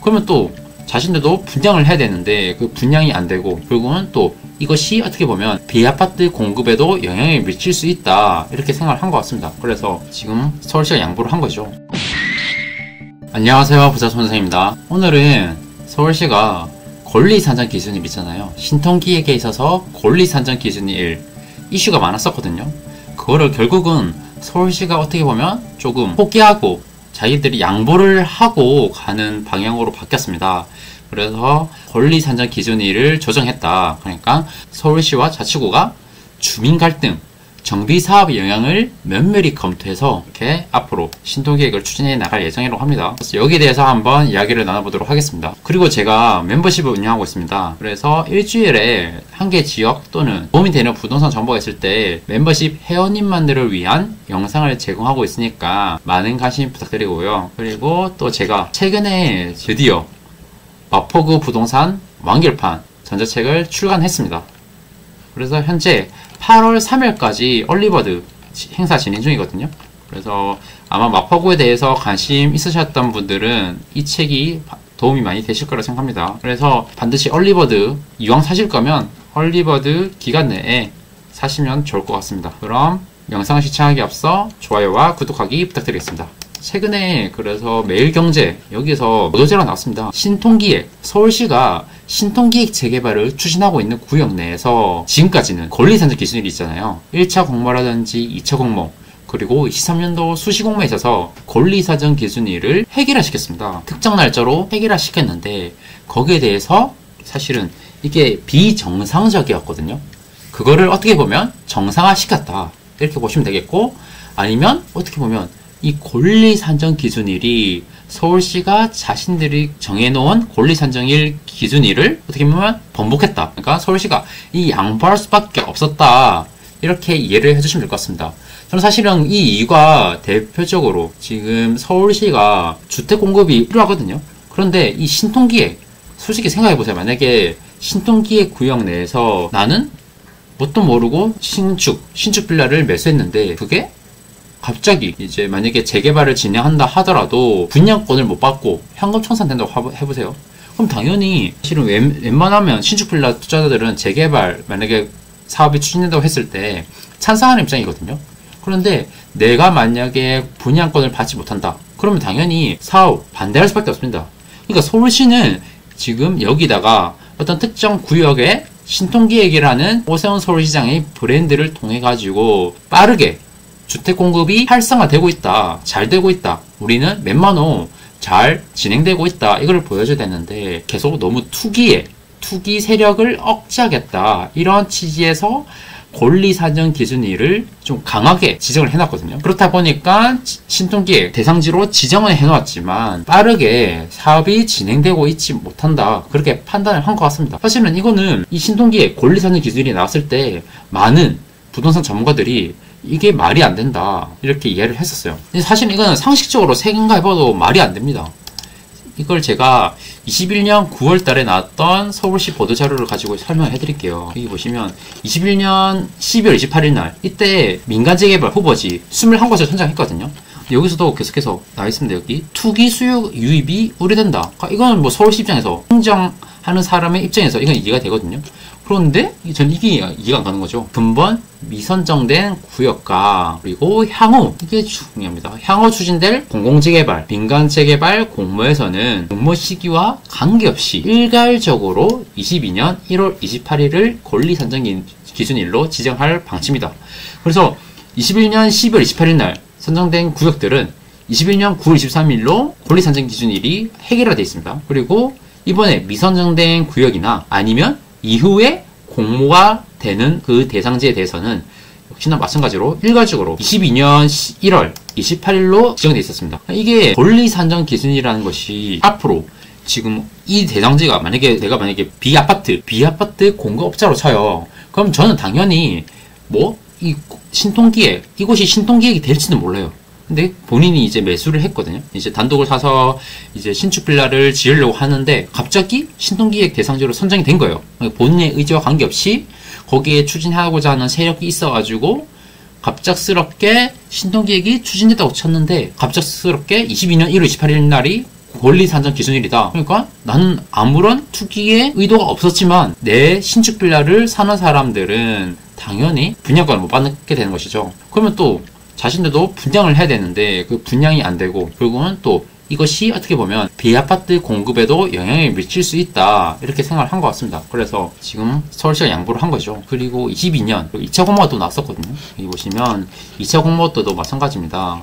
그러면 또 자신들도 분양을 해야 되는데 그 분양이 안 되고, 결국은 또 이것이 어떻게 보면 비아파트 공급에도 영향을 미칠 수 있다, 이렇게 생각을 한 것 같습니다. 그래서 지금 서울시가 양보를 한 거죠. 안녕하세요, 부자손선생입니다. 오늘은 서울시가 권리산정 기준일 있잖아요. 신통기획에 있어서 권리산정 기준일 이슈가 많았었거든요. 그거를 결국은 서울시가 어떻게 보면 조금 포기하고 자기들이 양보를 하고 가는 방향으로 바뀌었습니다. 그래서 권리산정 기준일을 조정했다. 그러니까 서울시와 자치구가 주민 갈등, 정비 사업의 영향을 면밀히 검토해서 이렇게 앞으로 신통기획을 추진해 나갈 예정이라고 합니다. 그래서 여기에 대해서 한번 이야기를 나눠보도록 하겠습니다. 그리고 제가 멤버십을 운영하고 있습니다. 그래서 일주일에 한 개 지역 또는 도움이 되는 부동산 정보가 있을 때 멤버십 회원님만들을 위한 영상을 제공하고 있으니까 많은 관심 부탁드리고요. 그리고 또 제가 최근에 드디어 마포구 부동산 완결판 전자책을 출간했습니다. 그래서 현재 8월 3일까지 얼리버드 행사 진행 중이거든요. 그래서 아마 마포구에 대해서 관심 있으셨던 분들은 이 책이 도움이 많이 되실 거라 생각합니다. 그래서 반드시 얼리버드, 이왕 사실 거면 얼리버드 기간 내에 사시면 좋을 것 같습니다. 그럼 영상을 시청하기 앞서 좋아요와 구독하기 부탁드리겠습니다. 최근에 그래서 매일경제 여기서 보도자료가 나왔습니다. 신통기획, 서울시가 신통기획 재개발을 추진하고 있는 구역 내에서 지금까지는 권리산정 기준일이 있잖아요. 1차 공모라든지 2차 공모, 그리고 23년도 수시공모에 있어서 권리산정 기준일을 획일화시켰습니다. 특정 날짜로 획일화시켰는데 거기에 대해서 사실은 이게 비정상적이었거든요. 그거를 어떻게 보면 정상화시켰다, 이렇게 보시면 되겠고, 아니면 어떻게 보면 이 권리산정 기준일이 서울시가 자신들이 정해놓은 권리산정일 기준일을 어떻게 보면 번복했다. 그러니까 서울시가 이 양보할 수밖에 없었다, 이렇게 이해를 해주시면 될 것 같습니다. 저는 사실은 이 이유가 대표적으로 지금 서울시가 주택 공급이 필요하거든요. 그런데 이 신통기획, 솔직히 생각해보세요. 만약에 신통기획 구역 내에서 나는 뭣도 모르고 신축 빌라를 매수했는데 그게 갑자기 이제 만약에 재개발을 진행한다 하더라도 분양권을 못 받고 현금 청산된다고 해보세요. 그럼 당연히 실은 웬만하면 신축 빌라 투자자들은 재개발 만약에 사업이 추진된다고 했을 때 찬성하는 입장이거든요. 그런데 내가 만약에 분양권을 받지 못한다, 그러면 당연히 사업 반대할 수밖에 없습니다. 그러니까 서울시는 지금 여기다가 어떤 특정 구역에 신통기획이라는 오세훈 서울시장의 브랜드를 통해 가지고 빠르게 주택 공급이 활성화되고 있다, 잘 되고 있다, 우리는 몇만호 잘 진행되고 있다, 이걸 보여줘야 되는데 계속 너무 투기 세력을 억제하겠다, 이런 취지에서 권리산정 기준일을 좀 강하게 지정을 해놨거든요. 그렇다 보니까 신통기획 대상지로 지정은 해놓았지만 빠르게 사업이 진행되고 있지 못한다, 그렇게 판단을 한 것 같습니다. 사실은 이거는 이 신통기획 권리산정 기준일이 나왔을 때 많은 부동산 전문가들이 이게 말이 안 된다, 이렇게 이해를 했었어요. 근데 사실 이거는 상식적으로 생각해봐도 말이 안 됩니다. 이걸 제가 21년 9월 달에 나왔던 서울시 보도자료를 가지고 설명을 해드릴게요. 여기 보시면 21년 12월 28일 날 이때 민간재개발 후보지 21곳을 선정했거든요. 여기서도 계속해서 나와있습니다. 여기 투기 수요 유입이 우려된다. 그러니까 이거는 뭐 서울시 입장에서 행정하는 사람의 입장에서 이건 이해가 되거든요. 그런데 전 이게 이해가 안 가는 거죠. 근본 미선정된 구역과 그리고 향후, 이게 중요합니다. 향후 추진될 공공재개발, 민간재개발 공모에서는 공모 시기와 관계없이 일괄적으로 22년 1월 28일을 권리산정 기준일로 지정할 방침이다. 그래서 21년 12월 28일 날 선정된 구역들은 21년 9월 23일로 권리산정 기준일이 획일화되어 있습니다. 그리고 이번에 미선정된 구역이나 아니면 이후에 공모가 되는 그 대상지에 대해서는 역시나 마찬가지로 일괄적으로 22년 1월 28일로 지정되어 있었습니다. 이게 권리산정 기준이라는 것이 앞으로 지금 이 대상지가 내가 만약에 비아파트 공급업자로 쳐요. 그럼 저는 당연히 이 신통기획, 이곳이 신통기획이 될지는 몰라요. 근데 본인이 이제 매수를 했거든요. 이제 단독을 사서 이제 신축 빌라를 지으려고 하는데 갑자기 신통기획 대상지로 선정이 된 거예요. 본인의 의지와 관계없이 거기에 추진하고자 하는 세력이 있어가지고 갑작스럽게 신통기획이 추진됐다고 쳤는데 갑작스럽게 22년 1월 28일 날이 권리 산정 기준일이다. 그러니까 나는 아무런 투기의 의도가 없었지만 내 신축 빌라를 사는 사람들은 당연히 분양권을 못 받게 되는 것이죠. 그러면 또 자신들도 분양을 해야 되는데 그 분양이 안 되고 결국은 또 이것이 어떻게 보면 비아파트 공급에도 영향을 미칠 수 있다 이렇게 생각을 한 것 같습니다. 그래서 지금 서울시가 양보를 한 거죠. 그리고 22년 2차 공모가 또 나왔었거든요. 여기 보시면 2차 공모 때도 마찬가지입니다.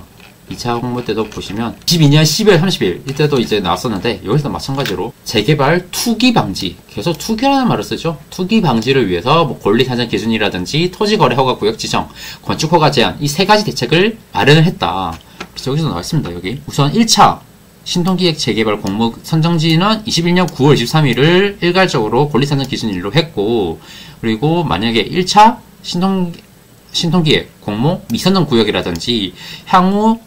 2차 공모 때도 보시면 22년 12월 30일 이때도 이제 나왔었는데 여기서 마찬가지로 재개발 투기 방지, 계속 투기라는 말을 쓰죠. 투기 방지를 위해서 뭐 권리 산정 기준이라든지 토지 거래 허가 구역 지정, 건축 허가 제한 이 세 가지 대책을 마련을 했다. 그래서 여기서 나와 있습니다. 여기 우선 1차 신통기획 재개발 공모 선정지는 21년 9월 23일을 일괄적으로 권리산정 기준일로 했고, 그리고 만약에 1차 신통기획 공모 미선정 구역이라든지 향후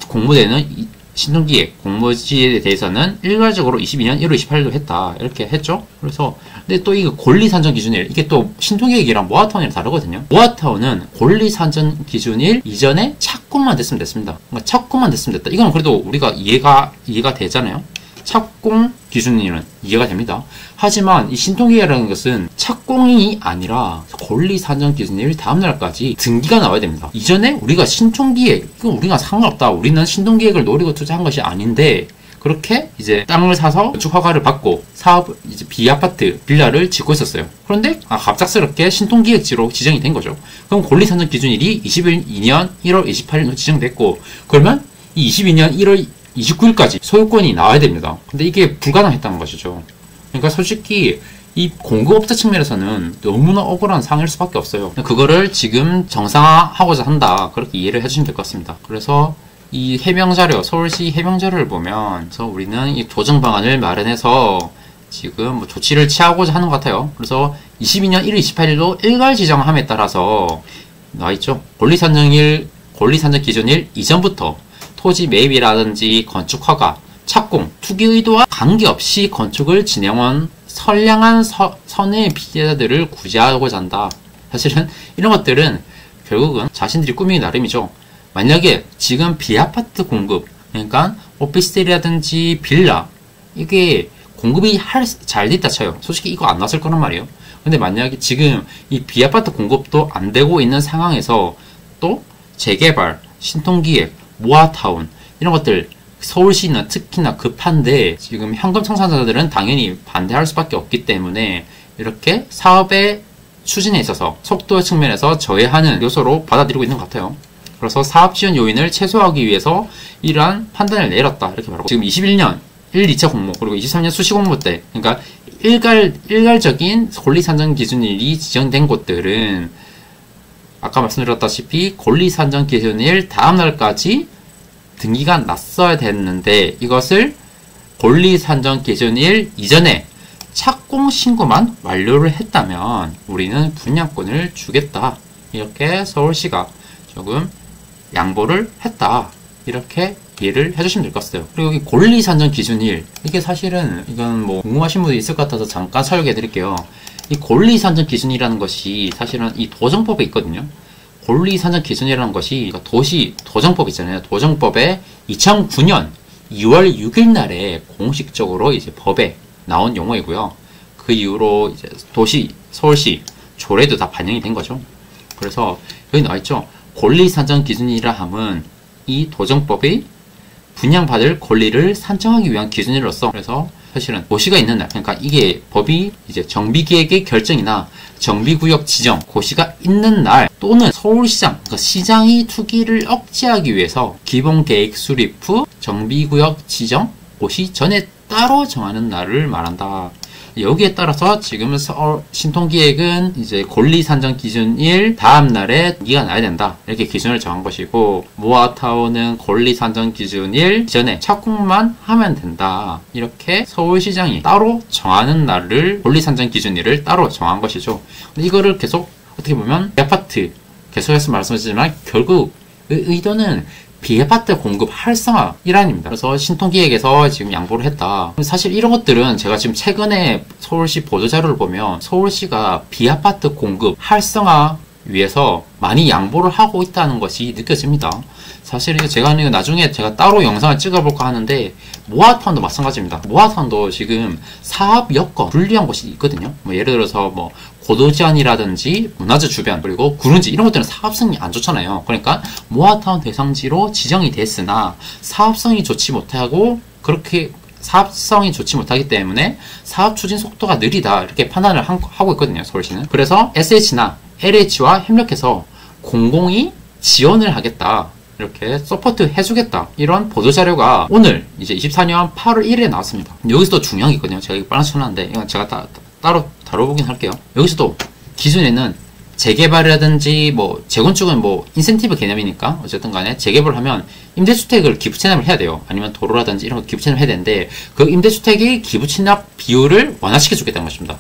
공모되는 신통기획 공모지에 대해서는 일괄적으로 22년 1월 28일로 했다 이렇게 했죠. 그래서 근데 또 이거 권리산정 기준일 이게 또 신통기획이랑 모아타운이랑 다르거든요. 모아타운은 권리산정 기준일 이전에 착공만 됐으면 됐습니다. 그러니까 착공만 됐으면 됐다. 이건 그래도 우리가 이해가 되잖아요. 착공 기준일은 이해가 됩니다. 하지만 이 신통기획이라는 것은 착공이 아니라 권리산정 기준일 다음날까지 등기가 나와야 됩니다. 이전에 우리가 신통기획, 이건 우리가 상관없다. 우리는 신통기획을 노리고 투자한 것이 아닌데 그렇게 이제 땅을 사서 건축 허가를 받고 사업 이제 비아파트 빌라를 짓고 있었어요. 그런데 갑작스럽게 신통기획지로 지정이 된 거죠. 그럼 권리산정 기준일이 22년 1월 28일로 지정됐고 그러면 이 22년 1월 29일까지 소유권이 나와야 됩니다. 근데 이게 불가능했다는 것이죠. 그러니까 솔직히 이 공급업자 측면에서는 너무나 억울한 상황일 수밖에 없어요. 그거를 지금 정상화하고자 한다. 그렇게 이해를 해주시면 될 것 같습니다. 그래서 이 해명자료, 서울시 해명자료를 보면 그래서 우리는 이 조정 방안을 마련해서 지금 뭐 조치를 취하고자 하는 것 같아요. 그래서 22년 1월 28일로 일괄 지정함에 따라서 나와있죠. 권리산정 기준일 이전부터 토지 매입이라든지 건축 허가, 착공, 투기 의도와 관계없이 건축을 진행한 선량한 선의 피해자들을 구제하고자 한다. 사실은 이런 것들은 결국은 자신들이 꾸미기 나름이죠. 만약에 지금 비아파트 공급, 그러니까 오피스텔이라든지 빌라, 이게 공급이 잘 됐다 쳐요. 솔직히 이거 안 나왔을 거란 말이에요. 근데 만약에 지금 이 비아파트 공급도 안 되고 있는 상황에서 또 재개발, 신통기획, 모아타운 이런 것들 서울시는 특히나 급한데 지금 현금 청산자들은 당연히 반대할 수밖에 없기 때문에 이렇게 사업의 추진에 있어서 속도 측면에서 저해하는 요소로 받아들이고 있는 것 같아요. 그래서 사업 지원 요인을 최소화하기 위해서 이러한 판단을 내렸다 이렇게 말하고 지금 21년 1, 2차 공모 그리고 23년 수시 공모 때 그러니까 일괄적인 권리산정 기준일이 지정된 곳들은 아까 말씀드렸다시피 권리산정 기준일 다음날까지 등기가 났어야 됐는데 이것을 권리산정 기준일 이전에 착공 신고만 완료를 했다면 우리는 분양권을 주겠다. 이렇게 서울시가 조금 양보를 했다. 이렇게 이해를 해주시면 될 것 같아요. 그리고 여기 권리산정 기준일 이게 사실은 이건 뭐 궁금하신 분이 있을 것 같아서 잠깐 설명해 드릴게요. 이 권리산정 기준이라는 것이 사실은 이 도정법에 있거든요. 권리산정 기준이라는 것이 도정법 있잖아요. 도정법에 2009년 2월 6일 날에 공식적으로 이제 법에 나온 용어이고요. 그 이후로 이제 서울시 조례도 다 반영이 된 거죠. 그래서 여기 나와 있죠. 권리산정 기준이라 함은 이 도정법이 분양받을 권리를 산정하기 위한 기준으로서 그래서 사실은 고시가 있는 날 그러니까 이게 법이 이제 정비계획의 결정이나 정비구역 지정 고시가 있는 날 또는 서울시장 그러니까 시장이 투기를 억제하기 위해서 기본계획 수립 후 정비구역 지정 고시 전에 따로 정하는 날을 말한다. 여기에 따라서 지금 신통기획은 이제 권리산정 기준일 다음 날에 등기가 나야 된다. 이렇게 기준을 정한 것이고 모아타운은 권리산정 기준일 전에 착공만 하면 된다. 이렇게 서울시장이 따로 정하는 날을 권리산정 기준일을 따로 정한 것이죠. 근데 이거를 계속 어떻게 보면 아파트 계속해서 말씀하시지만 결국 의도는 비아파트 공급 활성화 일환입니다. 그래서 신통기획에서 지금 양보를 했다. 사실 이런 것들은 제가 지금 최근에 서울시 보도자료를 보면 서울시가 비아파트 공급 활성화 위해서 많이 양보를 하고 있다는 것이 느껴집니다. 사실 이거 제가 하는 거 나중에 제가 따로 영상을 찍어볼까 하는데, 모아타운도 마찬가지입니다. 모아타운도 지금 사업 여건 불리한 곳이 있거든요. 뭐 예를 들어서 뭐 고도지안이라든지 문화재 주변, 그리고 구릉지 이런 것들은 사업성이 안 좋잖아요. 그러니까 모아타운 대상지로 지정이 됐으나 사업성이 좋지 못하고, 그렇게 사업성이 좋지 못하기 때문에 사업 추진 속도가 느리다, 이렇게 판단을 하고 있거든요, 서울시는. 그래서 SH나 LH와 협력해서 공공이 지원을 하겠다, 이렇게 서포트 해주겠다, 이런 보도자료가 오늘 이제 24년 8월 1일에 나왔습니다. 여기서도 중요한 게 있거든요. 제가 이거 빨리 쳐놨는데 이건 제가 따로 다뤄보긴 할게요. 여기서도 기존에는 재개발이라든지 뭐 재건축은 뭐 인센티브 개념이니까 어쨌든 간에 재개발을 하면 임대주택을 기부 체납을 해야 돼요. 아니면 도로라든지 이런 거 기부 체납을 해야 되는데, 그 임대주택의 기부 체납 비율을 완화시켜 주겠다는 것입니다.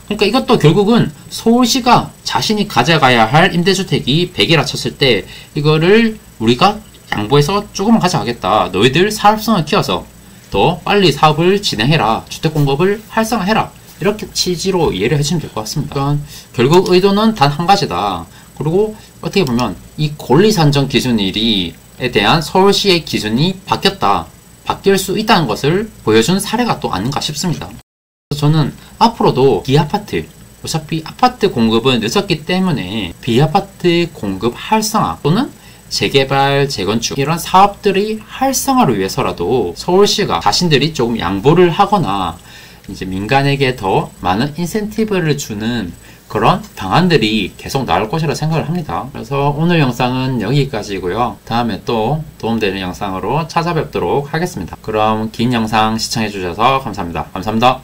그러니까 이것도 결국은 서울시가 자신이 가져가야 할 임대주택이 100이라 쳤을 때 이거를 우리가 양보해서 조금만 가져가겠다, 너희들 사업성을 키워서 더 빨리 사업을 진행해라, 주택 공급을 활성화해라, 이렇게 취지로 이해를 해주시면 될 것 같습니다. 그러니까 결국 의도는 단 한 가지다. 그리고 어떻게 보면 이 권리산정 기준일에 대한 서울시의 기준이 바뀔 수 있다는 것을 보여준 사례가 또 아닌가 싶습니다. 저는 앞으로도 비아파트, 어차피 아파트 공급은 늦었기 때문에 비아파트 공급 활성화 또는 재개발, 재건축 이런 사업들의 활성화를 위해서라도 서울시가 자신들이 조금 양보를 하거나 이제 민간에게 더 많은 인센티브를 주는 그런 방안들이 계속 나올 것이라 생각을 합니다. 그래서 오늘 영상은 여기까지고요. 다음에 또 도움되는 영상으로 찾아뵙도록 하겠습니다. 그럼 긴 영상 시청해 주셔서 감사합니다. 감사합니다.